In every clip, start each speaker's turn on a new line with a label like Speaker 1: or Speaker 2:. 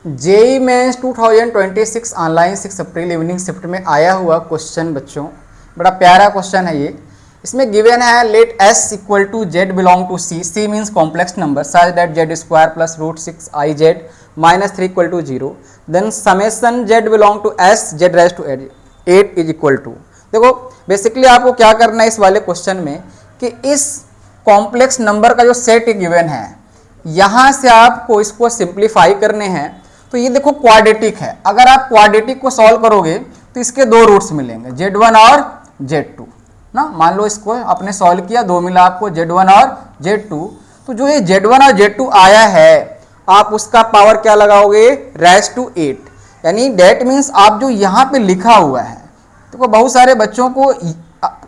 Speaker 1: JEE mains 2026 online 6 अप्रैल evening shift में आया हुआ क्वेश्चन बच्चों, बड़ा प्यारा क्वेश्चन है ये। इसमें गिवन है let S equal to Z belong to C, C means complex number such that Z square plus root 6 I Z minus 3 equal to 0, then summation Z belong to S Z raise to 8 is equal to. देखो basically आपको क्या करना है इस वाले question में कि इस कॉम्प्लेक्स नंबर का जो सेट गिवन है यहाँ से आपको इसको सिंप्लीफाई करने हैं। तो ये देखो क्वाड्रेटिक है, अगर आप क्वाड्रेटिक को सॉल्व करोगे तो इसके दो रूट्स मिलेंगे Z1 और Z2 ना। मान लो इसको आपने सॉल्व किया, दो मिला आपको Z1 और Z2, तो जो ये Z1 और Z2 आया है आप उसका पावर क्या लगाओगे, रेज टू 8, यानी डेट मीन्स आप जो यहाँ पे लिखा हुआ है। तो बहुत सारे बच्चों को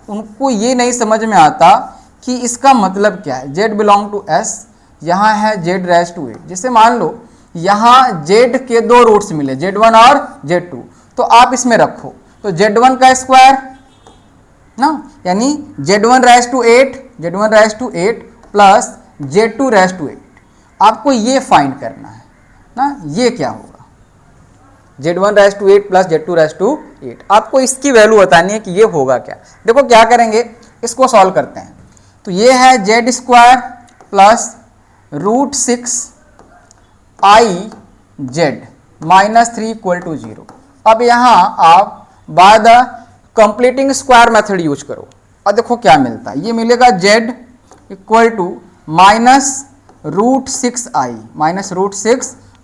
Speaker 1: उनको ये नहीं समझ में आता कि इसका मतलब क्या है। Z बिलोंग टू S, यहाँ है Z रेज टू 8, जैसे मान लो यहाँ Z के दो रूट्स मिले Z1 और Z2, तो आप इसमें रखो तो Z1 का स्क्वायर ना, यानी Z1 raise to 8 plus Z2 raise to 8, आपको ये फाइंड करना है ना। ये क्या होगा, Z1 raise to 8 plus Z2 raise to 8, आपको इसकी वैल्यू बतानी है कि ये होगा क्या। देखो क्या करेंगे, इसको सॉल्व करते हैं। तो ये है Z square plus root 6 I Z minus 3 equal to 0। अब यहाँ आप by the completing square method use करो और देखो क्या मिलता है। ये मिलेगा Z equal to minus root 6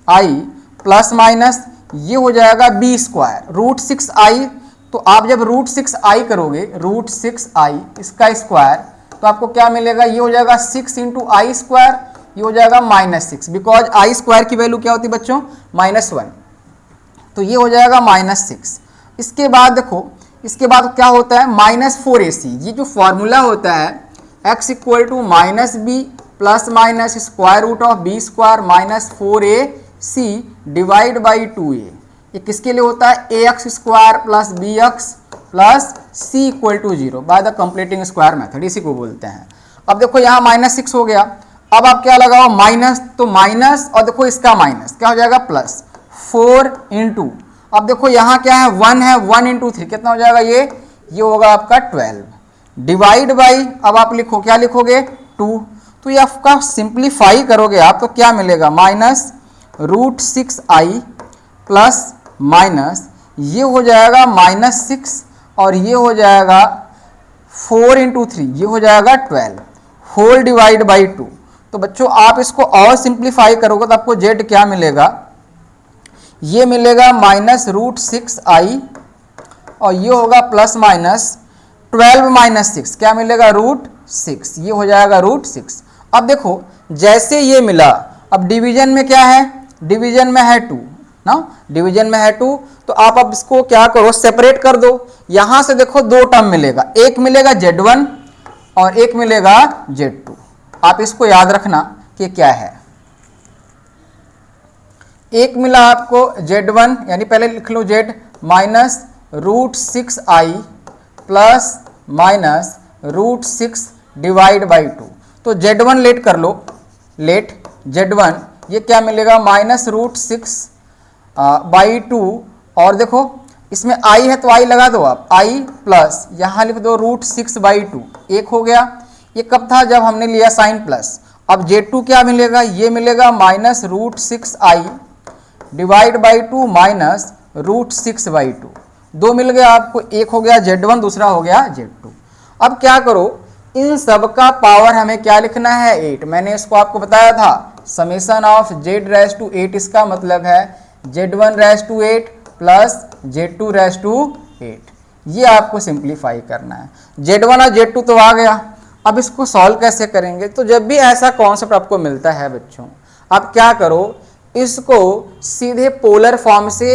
Speaker 1: I plus minus ये हो जाएगा बी स्क्वायर रूट 6 आई। तो आप जब रूट 6 आई करोगे, रूट 6 आई इसका स्क्वायर, तो आपको क्या मिलेगा, ये हो जाएगा 6 इंटू आई स्क्वायर, ये हो जाएगा -6, बिकॉज आई स्क्वायर की वैल्यू क्या होती है बच्चों, -1, तो ये हो जाएगा -6। इसके बाद देखो, इसके बाद क्या होता है -4ac, ये जो फॉर्मूला होता है x equal to minus B plus minus square root of B square minus 4ac divide by 2a, ये किसके लिए होता है, ax square plus bx plus c equal to 0 by the completing square method, इसी को बोलते हैं। अब देखो यहाँ -6 हो गया, अब आप क्या लगाओ माइनस, तो माइनस और देखो इसका माइनस क्या हो जाएगा प्लस 4 इंटू, अब देखो यहाँ क्या है 1 है, 1 इंटू 3 कितना हो जाएगा, ये होगा आपका 12 डिवाइड बाई, अब आप लिखो क्या लिखोगे 2, तो ये आपका सिंप्लीफाई करोगे आप तो क्या मिलेगा minus root 6 I plus minus ये हो जाएगा -6 और ये हो जाएगा 4 इंटू 3, ये हो जाएगा 12 होल डिवाइड बाई 2। तो बच्चों आप इसको और सिंप्लीफाई करोगे तो आपको z क्या मिलेगा, ये मिलेगा माइनस रूट 6 आई और ये होगा प्लस माइनस 12 माइनस 6 क्या मिलेगा रूट 6, ये हो जाएगा रूट 6। अब देखो जैसे ये मिला, अब डिवीजन में क्या है, डिवीजन में है 2 ना, डिवीजन में है 2, तो आप अब इसको क्या करो सेपरेट कर दो। यहां से देखो दो टर्म मिलेगा, एक मिलेगा Z1 और एक मिलेगा Z2, आप इसको याद रखना कि क्या है। एक मिला आपको Z1 यानी पहले लिख लो Z minus root 6 I plus minus root 6 divide by 2, तो Z1 लेट कर लो, लेट Z1 ये क्या मिलेगा माइनस रूट 6 बाई 2, और देखो इसमें i है तो i लगा दो आप, i प्लस यहाँ लिख दो रूट 6 बाई 2, एक हो गया। ये कब था, जब हमने लिया साइन प्लस। अब Z2 क्या मिलेगा, ये मिलेगा minus root 6 I divide by 2 minus root 6 by 2, दो मिल गया आपको, एक हो गया Z1 दूसरा हो गया Z2। अब क्या करो, इन सब का पावर हमें क्या लिखना है 8, मैंने इसको आपको बताया था summation of Z raise to 8, इसका मतलब है Z1 raise to 8 plus Z2 raise to 8, ये आपको सिंप्लीफाई करना है। Z1 और Z2 तो आ गया, अब इसको सॉल्व कैसे करेंगे, तो जब भी ऐसा कॉन्सेप्ट आपको मिलता है बच्चों, आप क्या करो इसको सीधे पोलर फॉर्म से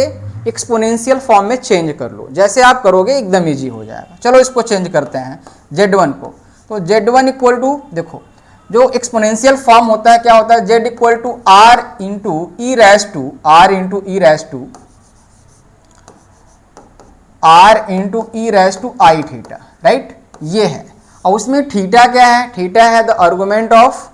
Speaker 1: एक्सपोनेंशियल फॉर्म में चेंज कर लो, जैसे आप करोगे एकदम इजी हो जाएगा। चलो इसको चेंज करते हैं Z1 को, तो Z1 इक्वल टू, देखो जो एक्सपोनेंशियल फॉर्म होता है क्या होता है, Z equal to R into E raise to I theta, right, ये है। और उसमें थीटा क्या है, थीटा है the argument of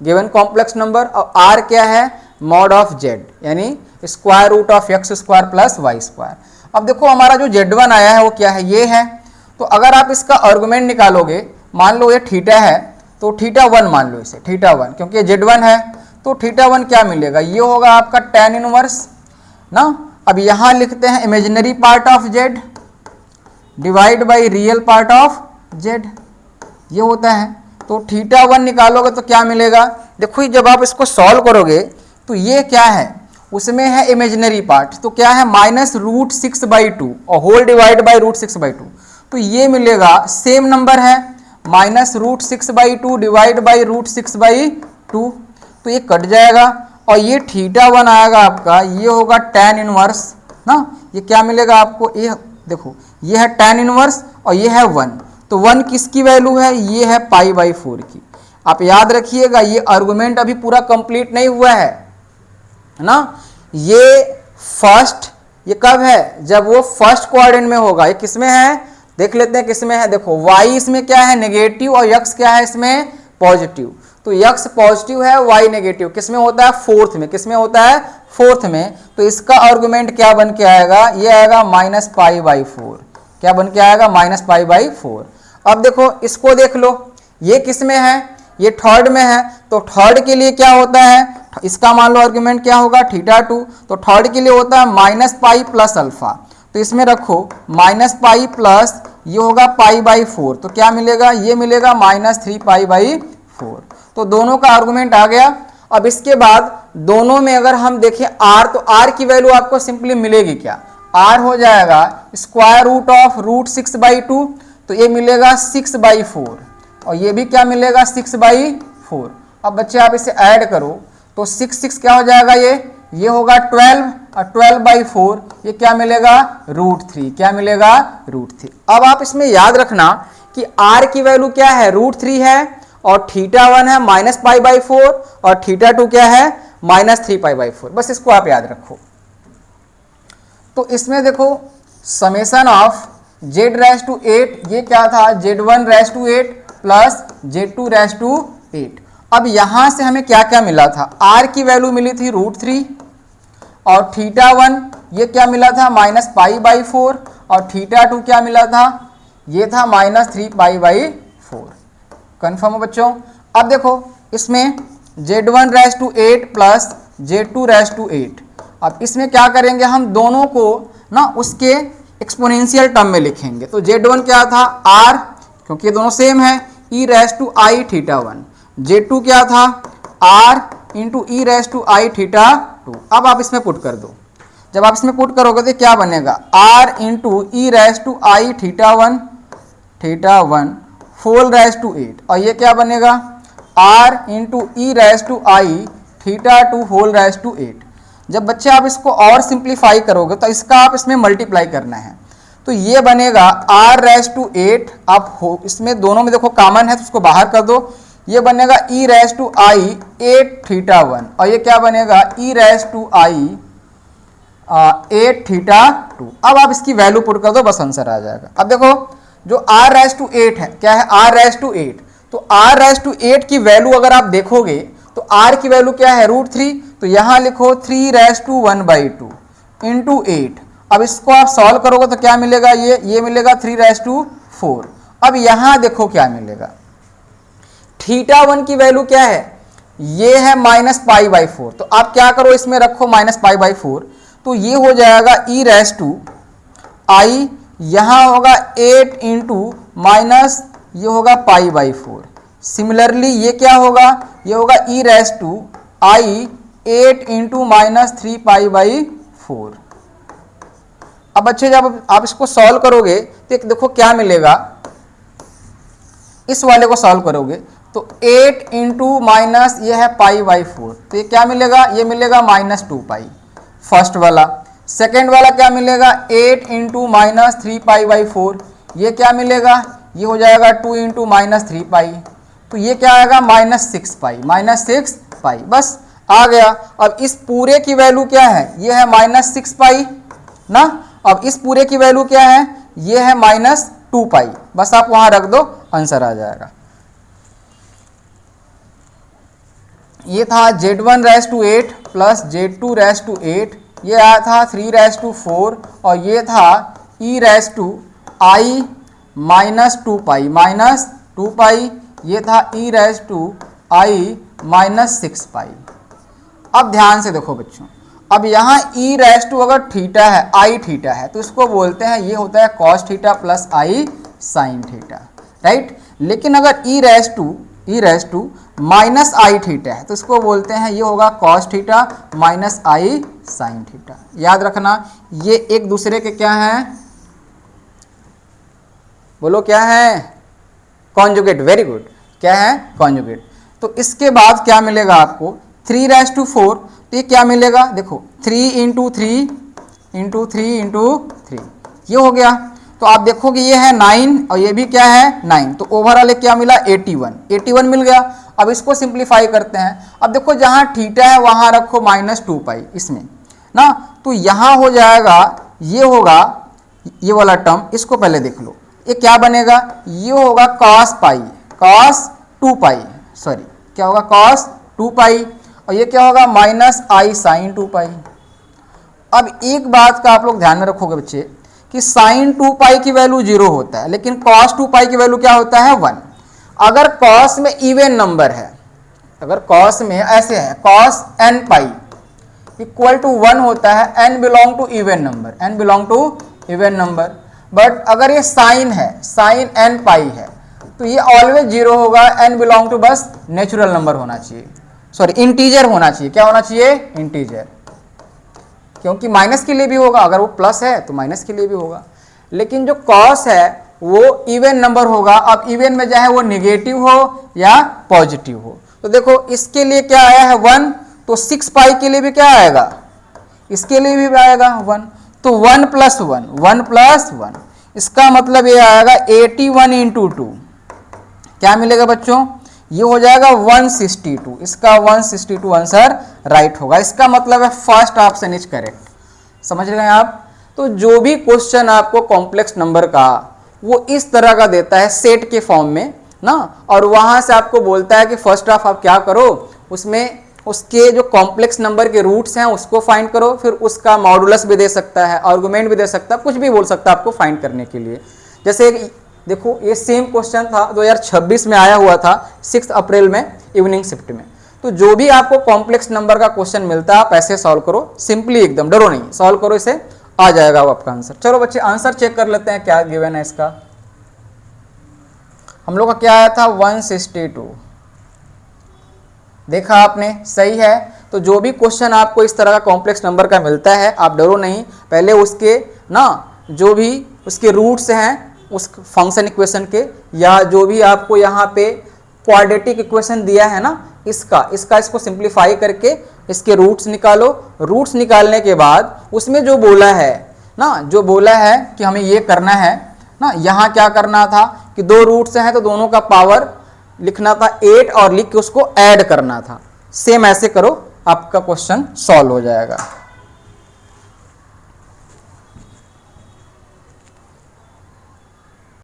Speaker 1: given complex number, और R क्या है मॉड ऑफ Z, यानी square root of X square plus Y square. अब देखो हमारा जो z1 आया है वो क्या है, ये है। तो अगर आप इसका आर्गुमेंट निकालोगे, मान लो ये थीटा है तो थीटा 1 मान लो इसे, थीटा 1, क्योंकि ये z1 है तो थीटा 1 क्या मिलेगा, ये होगा आपका tan इनवर्स ना। अब यहाँ लिखते हैं imaginary part of z divide by real part of z, ये होता है। तो थीटा 1 निकालोगे तो क्या मिलेगा, देखो जब आप इसको सॉल्व करोगे तो ये क्या है, उसमें है इमेजिनरी पार्ट, तो क्या है -√6/2 और होल डिवाइड बाई √6/2, तो ये मिलेगा सेम नंबर है -√6/2 डिवाइड बाई √6/2, तो ये कट जाएगा और ये थीटा 1 आएगा आपका, ये होगा tan इनवर्स ना। ये क्या मिलेगा आपको, ये देखो ये है tan इनवर्स और ये है 1, तो 1 किसकी वैल्यू है, ये है π/4 की। आप याद रखिएगा ये आर्गुमेंट अभी पूरा कंप्लीट नहीं हुआ है ना, ये फर्स्ट, ये कब है, जब वो फर्स्ट क्वाड्रेंट में होगा। ये किसमें है, देख लेते हैं किसमें है। देखो y इसमें क्या है, नेगेटिव, और x क्या है इसमें, पॉजिटिव। तो x पॉजिटिव है, y नेगेटिव, किसमें होता है, फोर्थ में। किसमें होता है, फोर्थ में। तो इसका आर्गुमेंट क्या बन के आएगा, ये आएगा -π/4। क्या बन के आएगा, -π/4। अब देखो इसको देख लो, ये किसमें है, ये थर्ड में है। तो थर्ड के लिए क्या होता है, इसका मान लो आर्गुमेंट क्या होगा, थीटा 2, तो थर्ड के लिए होता है -π प्लस अल्फा। तो इसमें रखो -π प्लस ये होगा π/4, तो क्या मिलेगा, ये मिलेगा -3π/4। तो दोनों का आर्गुमेंट आ गया। अब इसके बाद दोनों में अगर हम देखें r, तो r की वैल्यू आपको सिंपली मिलेगी क्या, r हो जाएगा स्क्वायर रूट ऑफ √6/2, तो ये मिलेगा 6/4 और ये भी क्या मिलेगा 6/4। अब बच्चे आप इसे ऐड करो तो 6 क्या हो जाएगा, ये होगा 12 और 12/4 ये क्या मिलेगा, √3। क्या मिलेगा, √3। अब आप इसमें याद रखना कि r की वैल्यू क्या है, √3 है और थीटा 1 है -π/4 और थीटा 2 क्या है, -3π/4। बस इसको आप याद रखो। तो इसमें देखो समेशन ऑफ z⁻8, ये क्या था, z1⁻8 प्लस z2⁻8। अब यहां से हमें क्या क्या मिला था, r की वैल्यू मिली थी √3 और थीटा 1 ये क्या मिला था, -π/4 और थीटा 2 क्या मिला था, ये था -3π/4। कन्फर्म हो बच्चों। अब देखो इसमें z1⁻8 प्लस z2⁻8, अब इसमें क्या करेंगे, हम दोनों को ना उसके एक्सपोनेंशियल टर्म में लिखेंगे। तो z1 क्या था, r, क्योंकि ये दोनों सेम है, e⁻i थीटा 1, z2 क्या था, r इंटू e⁻i थीटा 2। अब आप इसमें पुट कर दो, जब आप इसमें पुट करोगे तो क्या बनेगा, r इंटू e⁻i थीटा 1 होल⁻8 और ये क्या बनेगा, r इंटू e⁻i थीटा 2 होल⁻8। जब बच्चे आप इसको और सिंप्लीफाई करोगे तो इसका आप इसमें मल्टीप्लाई करना है, तो ये बनेगा r⁻8। आप हो इसमें दोनों में देखो कॉमन है तो उसको बाहर कर दो, ये बनेगा e⁻i 8 थीटा 1 और ये क्या बनेगा, e⁻i 8 थीटा 2। अब आप इसकी वैल्यू पुट कर दो, बस आंसर आ जाएगा। अब देखो जो r⁻8 है, क्या है r⁻8, तो r⁻8 की वैल्यू अगर आप देखोगे तो r की वैल्यू क्या है, √3, तो यहां लिखो 3⁻1/2 इंटू 8। अब इसको आप सॉल्व करोगे तो क्या मिलेगा, ये मिलेगा 3⁻4। अब यहां देखो क्या मिलेगा, थीटा 1 की वैल्यू क्या है, ये है -π/4, तो आप क्या करो इसमें रखो -π/4, तो ये हो जाएगा e⁻i, यहां होगा 8 इंटू माइनस ये होगा π/4। सिमिलरली ये क्या होगा, ये होगा e⁻i 8 इंटू -3π/4। अब बच्चे जब आप इसको सॉल्व करोगे तो देखो क्या मिलेगा, इस वाले को सॉल्व करोगे तो 8 इंटू माइनस ये है π/4, तो ये क्या मिलेगा, ये मिलेगा -2π फर्स्ट वाला। सेकेंड वाला क्या मिलेगा, 8 इंटू -3π/4, ये क्या मिलेगा, ये हो जाएगा 2 इंटू -3π, तो ये क्या आएगा -6π। बस आ गया। अब इस पूरे की वैल्यू क्या है, ये है -6π ना। अब इस पूरे की वैल्यू क्या है, ये है -2π। बस आप वहां रख दो, आंसर आ जाएगा। ये था z1⁻8 प्लस z2⁻8, ये आया था 3⁻⁴ और ये था e⁻i माइनस 2π, ये था e⁻i माइनस 6π। अब ध्यान से देखो बच्चों, अब यहाँ अगर थीटा है, आई थीटा है, तो इसको बोलते हैं, ये होता है कॉस थीटा प्लस आई साइन थीटा, राइट। लेकिन अगर e माइनस आई थीटा है तो इसको बोलते हैं, ये होगा कॉस थीटा माइनस आई साइन थीटा। याद रखना ये एक दूसरे के क्या हैं, बोलो क्या है, कॉन्जुगेट। वेरी गुड, क्या है, कॉन्जुगेट। तो इसके बाद क्या मिलेगा आपको 3⁻⁴, तो ये क्या मिलेगा, देखो 3 × 3 × 3 × 3 ये हो गया। तो आप देखोगे ये है 9 और ये भी क्या है 9, तो ओवरऑल क्या मिला 81 मिल गया। अब इसको सिंप्लीफाई करते हैं। अब देखो जहाँ थीटा है वहाँ रखो -2π इसमें ना, तो यहाँ हो जाएगा, ये होगा ये वाला टर्म, इसको पहले देख लो, ये क्या बनेगा, ये होगा cos 2π, सॉरी क्या होगा cos 2π, और ये क्या होगा -i sin 2π। अब एक बात का आप लोग ध्यान में रखोगे बच्चे कि sin 2π की वैल्यू 0 होता है, लेकिन cos 2π की वैल्यू क्या होता है 1। अगर cos में इवन नंबर है, अगर cos में ऐसे है cos nπ इक्वल टू 1 होता है, n belong to even number, but अगर ये साइन है, साइन nπ है, तो ये ऑलवेज 0 होगा, n बिलोंग टू बस नेचुरल नंबर होना चाहिए, सॉरी इंटीजर होना चाहिए। क्या होना चाहिए, इंटीजर, क्योंकि माइनस के लिए भी होगा, अगर वो प्लस है तो माइनस के लिए भी होगा। लेकिन जो कॉस है वो इवन नंबर होगा। अब इवन में चाहे वो निगेटिव हो या पॉजिटिव हो। तो देखो इसके लिए क्या आया है 1, तो 6π के लिए भी क्या आएगा, इसके लिए भी आएगा 1, तो 1 + 1, इसका मतलब ये आएगा 81 × 2, क्या मिलेगा बच्चों, ये हो जाएगा 162, इसका 162 आंसर राइट होगा। इसका मतलब है फर्स्ट ऑप्शन इज करेक्ट। समझ रहे हैं आप। तो जो भी क्वेश्चन आपको कॉम्प्लेक्स नंबर का वो इस तरह का देता है सेट के फॉर्म में ना, और वहां से आपको बोलता है कि फर्स्ट ऑफ आप क्या करो, उसमें उसके जो कॉम्प्लेक्स नंबर के रूट्स हैं उसको फाइंड करो, फिर उसका मॉडुलस भी दे सकता है, आर्गुमेंट भी दे सकता है, कुछ भी बोल सकता है आपको फाइंड करने के लिए। जैसे देखो ये सेम क्वेश्चन था 2026 में आया हुआ था 6 अप्रैल में इवनिंग शिफ्ट में। तो जो भी आपको कॉम्प्लेक्स नंबर का क्वेश्चन मिलता है आप ऐसे सॉल्व करो, सिंपली एकदम, डरो नहीं, सॉल्व करो, इसे आ जाएगा वो आपका आंसर। चलो बच्चे आंसर चेक कर लेते हैं क्या गिवन है इसका। हम लोग का क्या आया था 162, देखा आपने, सही है। तो जो भी क्वेश्चन आपको इस तरह का कॉम्प्लेक्स नंबर का मिलता है आप डरो नहीं, पहले उसके ना जो भी उसके रूट्स हैं उस फंक्शन इक्वेशन के, या जो भी आपको यहाँ पे क्वाड्रेटिक इक्वेशन दिया है ना इसको सिंप्लीफाई करके इसके रूट्स निकालो। रूट्स निकालने के बाद उसमें जो बोला है ना, जो बोला है कि हमें ये करना है ना, यहाँ क्या करना था कि 2 रूट्स हैं तो दोनों का पावर लिखना था 8 और लिख के उसको ऐड करना था। सेम ऐसे करो, आपका क्वेश्चन सॉल्व हो जाएगा।